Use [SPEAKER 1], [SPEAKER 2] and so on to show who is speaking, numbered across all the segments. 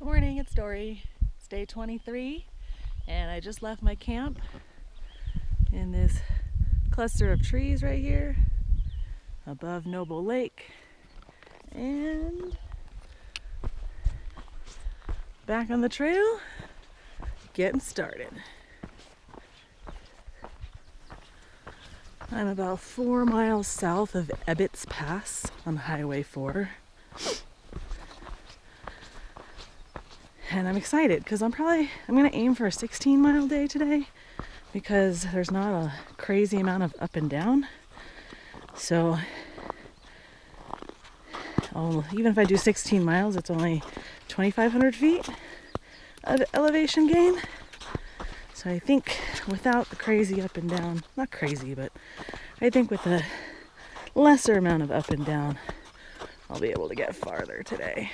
[SPEAKER 1] Good morning, it's Dory. It's day 23 and I just left my camp in this cluster of trees right here above Noble Lake and back on the trail, getting started. I'm about 4 miles south of Ebbets Pass on Highway 4. And I'm excited because I'm going to aim for a 16-mile day today because there's not a crazy amount of up and down. So even if I do 16 miles, it's only 2,500 feet of elevation gain. So I think without the crazy up and down, not crazy, but I think with a lesser amount of up and down, I'll be able to get farther today.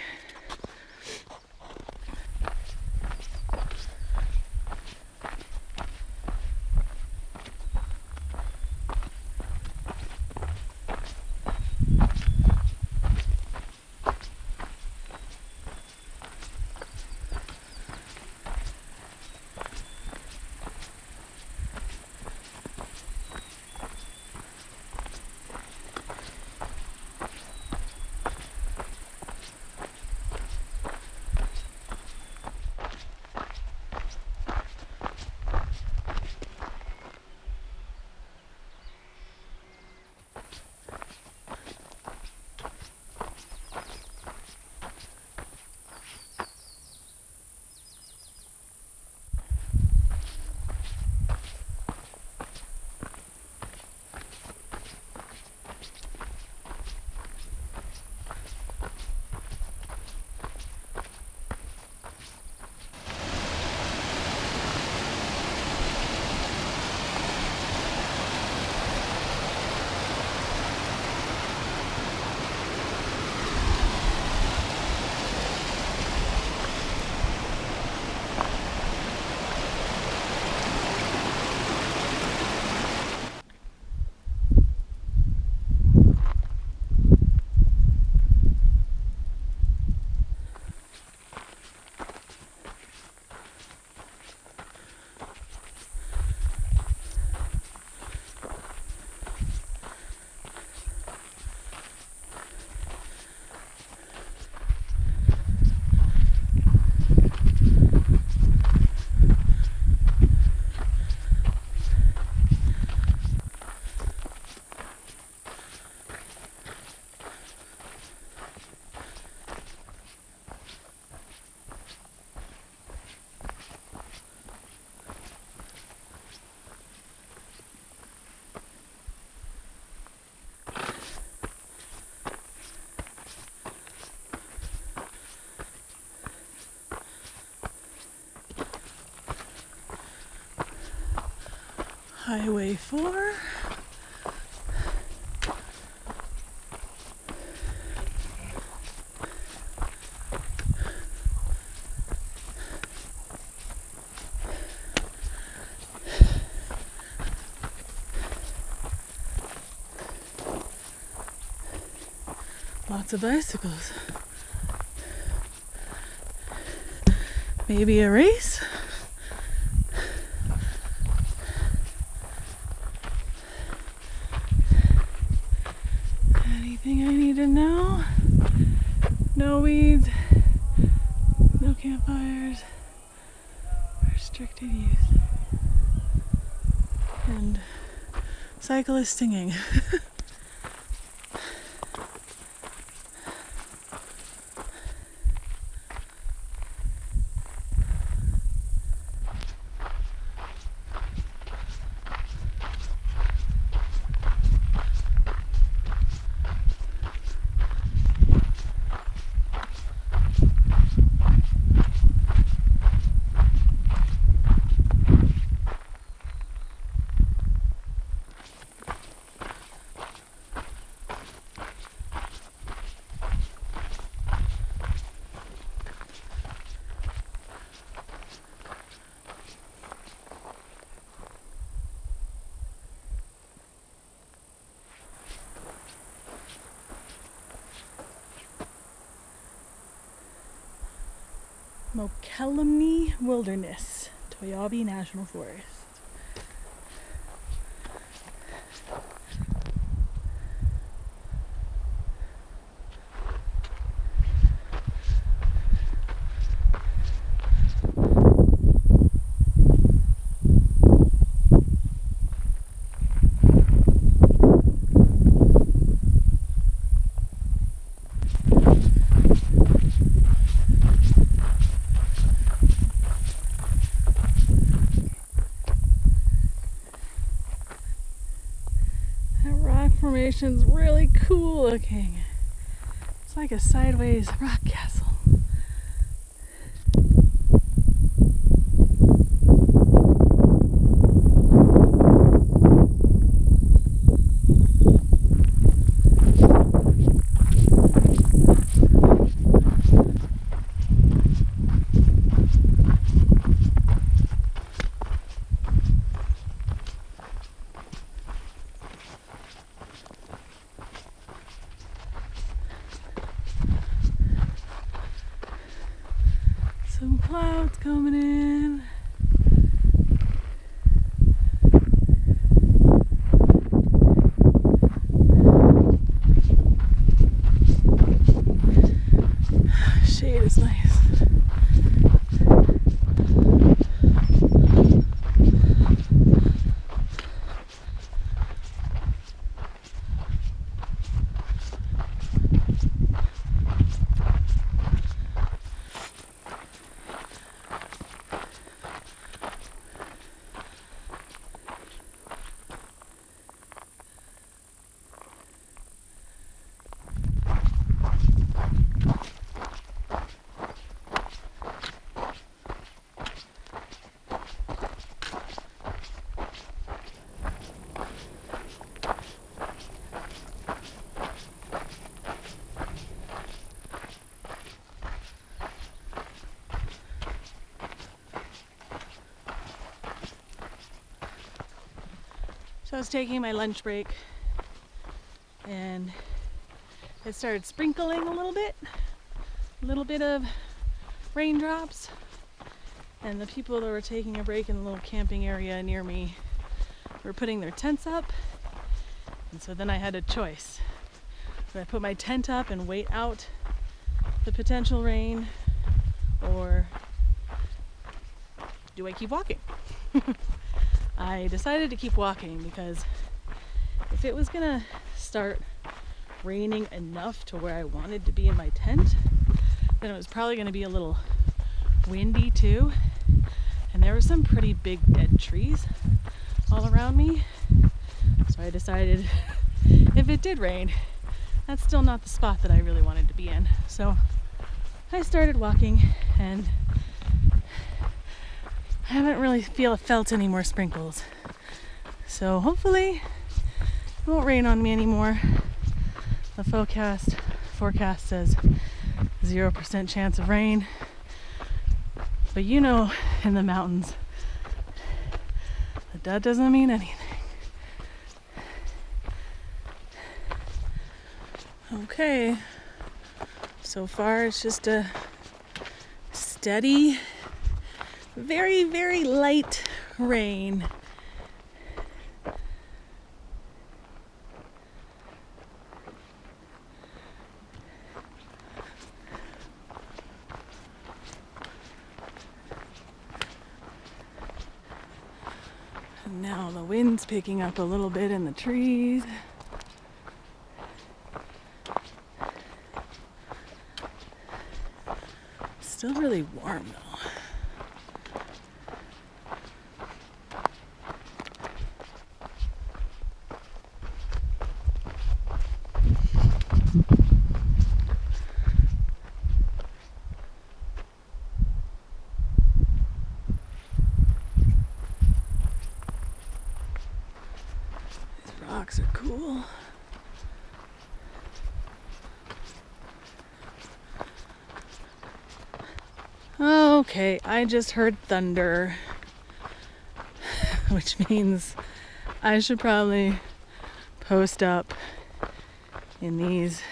[SPEAKER 1] Highway 4. Lots of bicycles. Maybe a race? Anything I need to know? No weeds, no campfires, restricted use, and cyclists singing. Mokelumne Wilderness, Toyabe National Forest. Formation's really cool looking. It's like a sideways rock castle. Some clouds coming in. Shade is nice. So I was taking my lunch break and it started sprinkling a little bit of raindrops, and the people that were taking a break in the little camping area near me were putting their tents up, and so then I had a choice. Do I put my tent up and wait out the potential rain, or do I keep walking? I decided to keep walking because if it was gonna start raining enough to where I wanted to be in my tent, then it was probably gonna be a little windy too, and there were some pretty big dead trees all around me. So I decided if it did rain, that's still not the spot that I really wanted to be in. So I started walking, and I haven't really felt any more sprinkles. So hopefully it won't rain on me anymore. The forecast says 0% chance of rain. But you know, in the mountains, that doesn't mean anything. Okay, so far it's just a steady, very, very light rain. And now the wind's picking up a little bit in the trees. Still really warm though. These rocks are cool. Okay, I just heard thunder, which means I should probably post up in these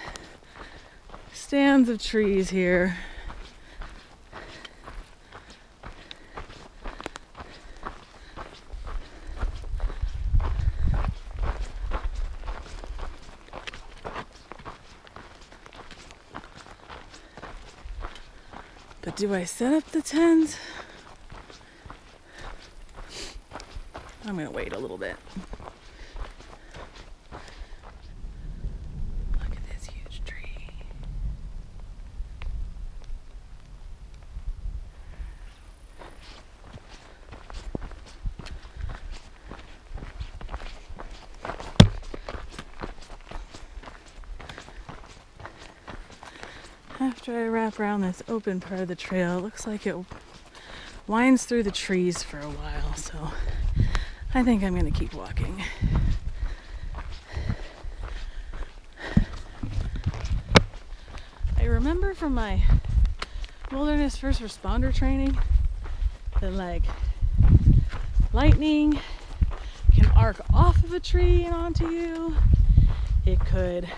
[SPEAKER 1] stands of trees here But do I set up the tents? I'm gonna wait a little bit. Look at this huge tree. After I wrap around this open part of the trail, it looks like it winds through the trees for a while, so I think I'm gonna keep walking. I remember from my wilderness first responder training that like lightning can arc off of a tree and onto you. It could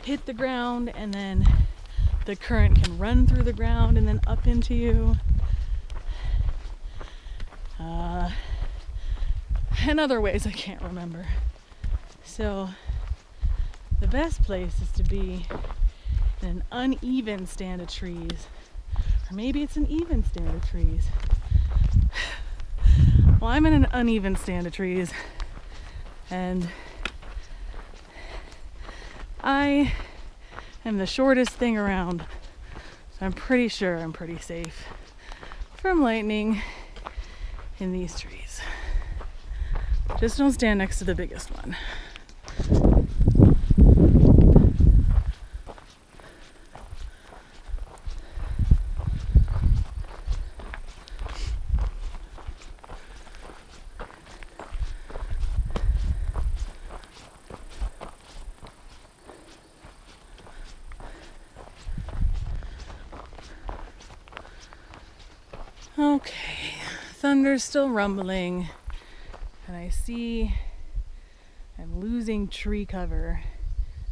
[SPEAKER 1] hit the ground and then the current can run through the ground and then up into you. And other ways I can't remember. So the best place is to be in an uneven stand of trees. Or maybe it's an even stand of trees. Well, I'm in an uneven stand of trees. And I am the shortest thing around. So I'm pretty sure I'm pretty safe from lightning in these trees. Just don't stand next to the biggest one. Okay, thunder's still rumbling, and I see I'm losing tree cover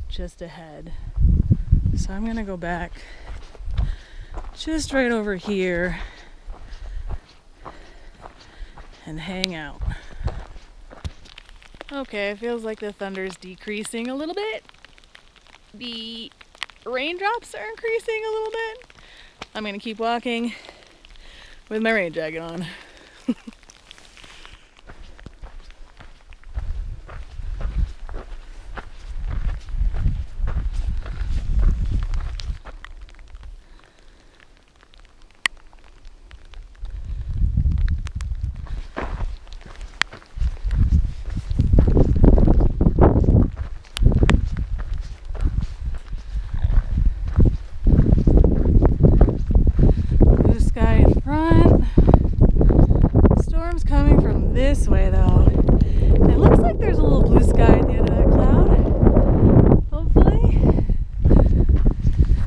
[SPEAKER 1] just ahead. So I'm gonna go back just right over here and hang out. Okay, it feels like the thunder's decreasing a little bit. The raindrops are increasing a little bit. I'm gonna keep walking with my rain jacket on. This way though. It looks like there's a little blue sky at the end of that cloud. Hopefully.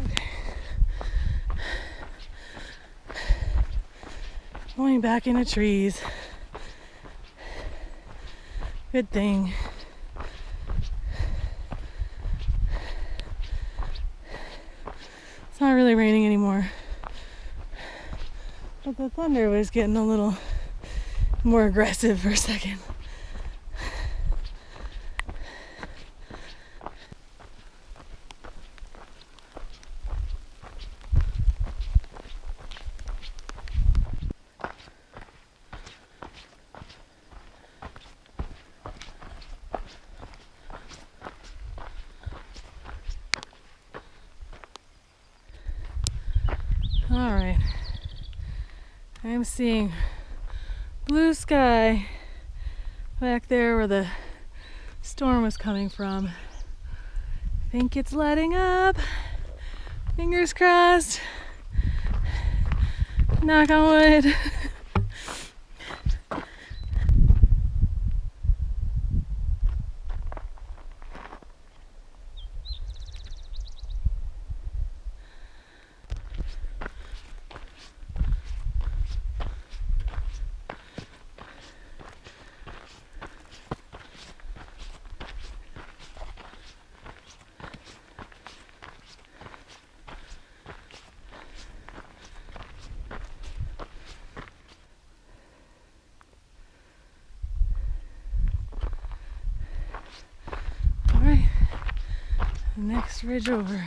[SPEAKER 1] Okay. Going back into trees. Good thing. It's not really raining anymore. But the thunder was getting a little more aggressive for a second. All right, I'm seeing blue sky back there where the storm was coming from. I think it's letting up. Fingers crossed. Knock on wood. Next ridge over.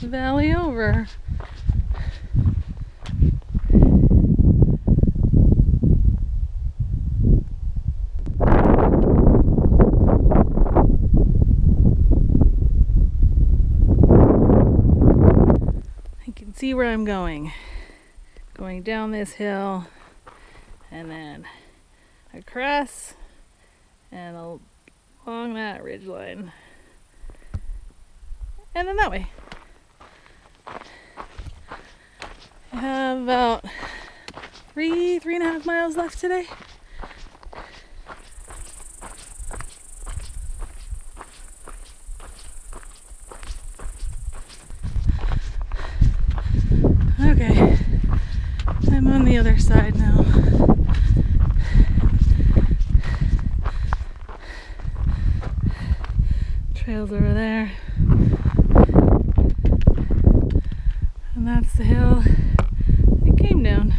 [SPEAKER 1] valley over. You can see where I'm going. Going down this hill and then across and along that ridge line. And then that way. I have about 3.5 miles left today. Okay, I'm on the other side now. Trails over there. And that's the hill it came down.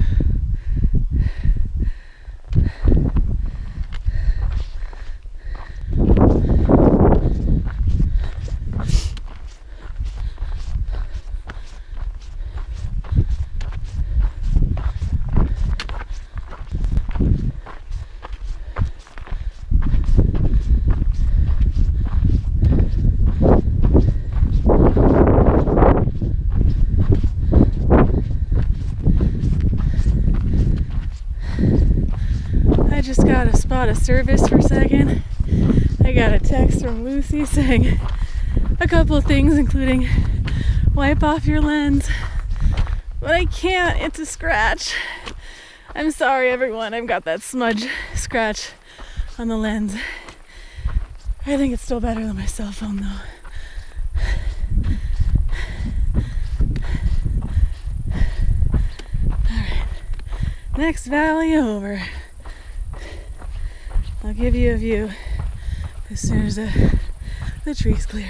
[SPEAKER 1] I just got a spot of service for a second. I got a text from Lucy saying a couple of things, including wipe off your lens. But I can't, it's a scratch. I'm sorry everyone, I've got that smudge scratch on the lens. I think it's still better than my cell phone though. Alright, next valley over. I'll give you a view as soon as the tree's clear.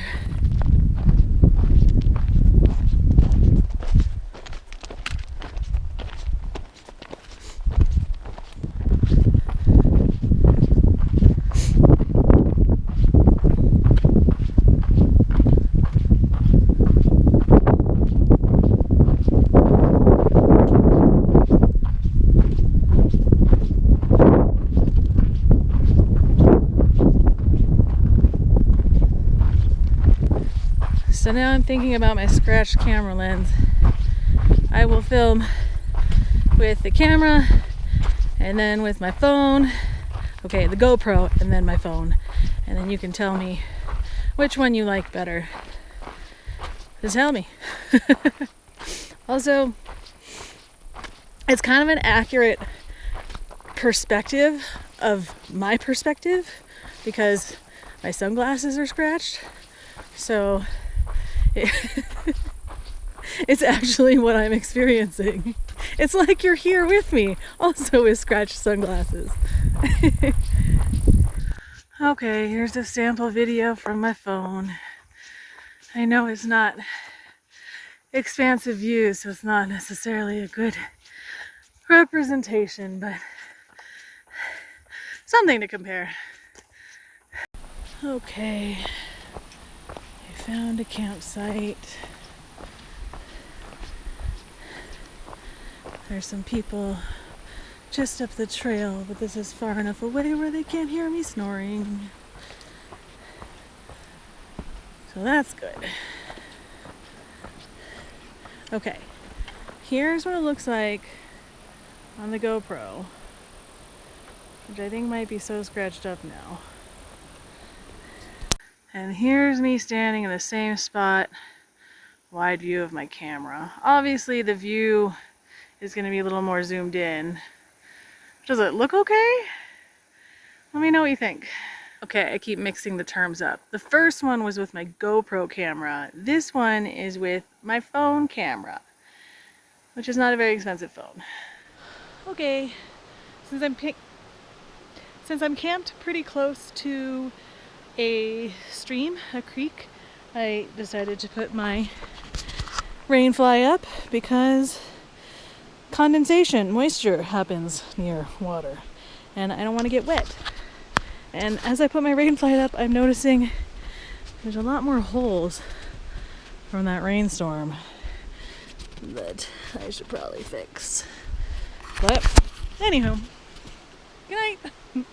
[SPEAKER 1] So now I'm thinking about my scratched camera lens. I will film with the camera and then with my phone. Okay, the GoPro and then my phone. And then you can tell me which one you like better. Just tell me. Also, it's kind of an accurate perspective of my perspective because my sunglasses are scratched. So it's actually what I'm experiencing. It's like you're here with me, also with scratched sunglasses. Okay, here's a sample video from my phone. I know it's not expansive view, so it's not necessarily a good representation, but something to compare. Okay. Found a campsite. There's some people just up the trail, but this is far enough away where they can't hear me snoring. So that's good. Okay, here's what it looks like on the GoPro, which I think might be so scratched up now. And here's me standing in the same spot, wide view of my camera. Obviously the view is going to be a little more zoomed in. Does it look okay? Let me know what you think. Okay, I keep mixing the terms up. The first one was with my GoPro camera. This one is with my phone camera, which is not a very expensive phone. Okay, since I'm camped pretty close to a stream, a creek, I decided to put my rain fly up because condensation, moisture happens near water and I don't want to get wet. And as I put my rain fly up, I'm noticing there's a lot more holes from that rainstorm that I should probably fix. But, anywho, good night.